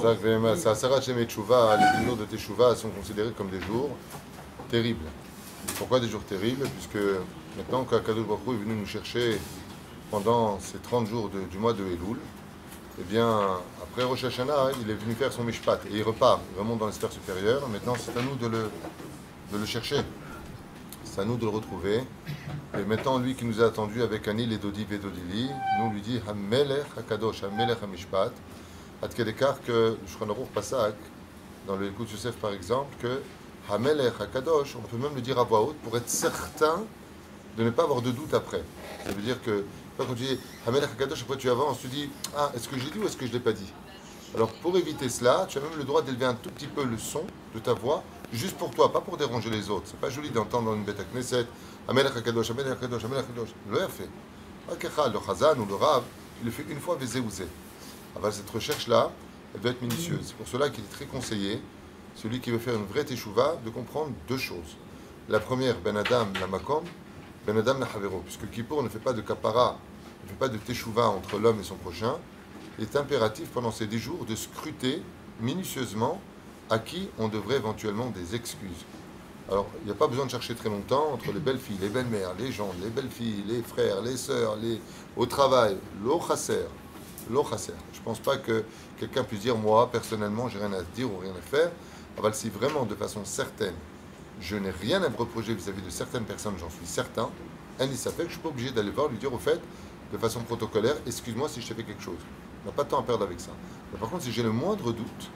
Les jours de Teshuvah sont considérés comme des jours terribles. Pourquoi des jours terribles? Puisque maintenant qu'Akadosh Baruch Hu est venu nous chercher pendant ces 30 jours du mois de Elul, eh bien, après Rosh Hashanah, il est venu faire son Mishpat et il repart, il remonte dans les sphères supérieures. Maintenant, c'est à nous de le chercher. C'est à nous de le retrouver. Et maintenant, lui qui nous a attendus avec Anil et Dodi Vedodili, nous lui dit Hamelech HaKadosh, Hamelech HaMishpat. À quel écart que le Shulchan Aruch Pasak, dans le Likutei Yosef par exemple, que Hamelech HaKadosh, on peut même le dire à voix haute pour être certain de ne pas avoir de doute après. Ça veut dire que quand tu dis Hamelech HaKadosh, après tu avances, tu dis ah, est-ce que j'ai dit ou est-ce que je ne l'ai pas dit? Alors pour éviter cela, tu as même le droit d'élever un tout petit peu le son de ta voix, juste pour toi, pas pour déranger les autres. C'est pas joli d'entendre dans une bête à Knesset Hamelech HaKadosh, Hamelech HaKadosh, Hamelech HaKadosh. Il l'a fait. Le Chazan ou le Rav, il le fait une fois, vezé ou zé. Alors cette recherche-là, elle doit être minutieuse. C'est pour cela qu'il est très conseillé, celui qui veut faire une vraie teshuva, de comprendre deux choses. La première, Ben Adam la Makom, Ben Adam la Havero, puisque Kippour ne fait pas de kapara, ne fait pas de teshuva entre l'homme et son prochain. Il est impératif pendant ces 10 jours de scruter minutieusement à qui on devrait éventuellement des excuses. Alors, il n'y a pas besoin de chercher très longtemps entre les belles filles, les belles-mères, les gens, les belles-filles, les frères, les sœurs, au travail, l'eau chasser. Je ne pense pas que quelqu'un puisse dire, moi, personnellement, j'ai rien à dire ou rien à faire. Alors, si vraiment, de façon certaine, je n'ai rien à me reprocher vis-à-vis de certaines personnes, j'en suis certain, Annie ça fait que je ne suis pas obligé d'aller voir, lui dire, au fait, de façon protocolaire, excuse-moi si je t'ai fait quelque chose. On n'a pas de temps à perdre avec ça. Mais par contre, si j'ai le moindre doute,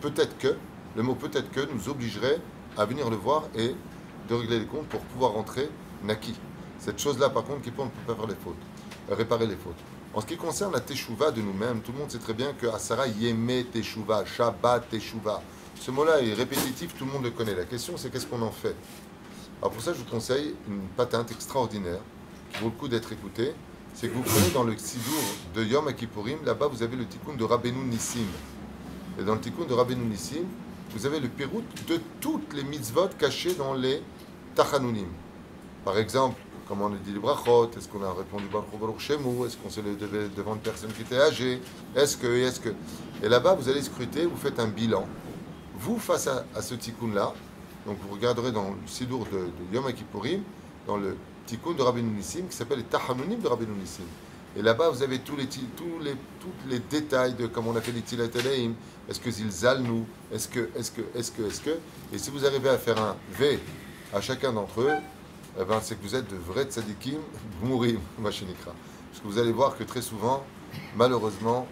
peut-être que, le mot peut-être que nous obligerait à venir le voir et de régler les comptes pour pouvoir rentrer Naki. Cette chose-là, par contre, qui ne peut pas faire les fautes, réparer les fautes. En ce qui concerne la teshuva de nous-mêmes, tout le monde sait très bien que Asara Yeme Teshuva, Shabbat Teshuva. Ce mot-là est répétitif, tout le monde le connaît. La question, c'est qu'est-ce qu'on en fait? Alors pour ça, je vous conseille une patente extraordinaire qui vaut le coup d'être écoutée. C'est que vous prenez dans le Sidour de Yom Kippourim, là-bas vous avez le Tikkun de Rabbeinu Nissim. Et dans le Tikkun de Rabbeinu Nissim, vous avez le pérout de toutes les mitzvot cachées dans les Tachanunim. Par exemple, comment on a dit les brachot, est-ce qu'on a répondu Baruch Shemu, est-ce qu'on s'est levé devant une personne qui était âgée, est-ce que... Et là-bas, vous allez scruter, vous faites un bilan. Vous, face à ce tikkun-là, donc vous regarderez dans le Sidour de Yom Kippourim, dans le tikkun de Rabbeinu Nissim, qui s'appelle les Tachanunim de Rabbeinu Nissim. Et là-bas, vous avez tous les détails de comment on a fait les Tilat Eleim, est-ce que Zilzal nous, est-ce que... Et si vous arrivez à faire un V à chacun d'entre eux, eh ben, c'est que vous êtes de vrais tzadikim, mourim, machinikra. Parce que vous allez voir que très souvent, malheureusement,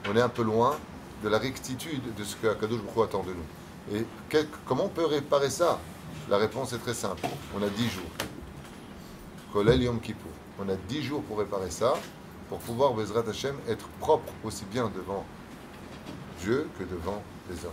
on est un peu loin de la rectitude de ce que Akadosh Baruch Hu attend de nous. Et comment on peut réparer ça? La réponse est très simple. On a 10 jours. Kolel Yom Kippour. On a 10 jours pour réparer ça, pour pouvoir, Bezrat Hashem, être propre aussi bien devant Dieu que devant les hommes.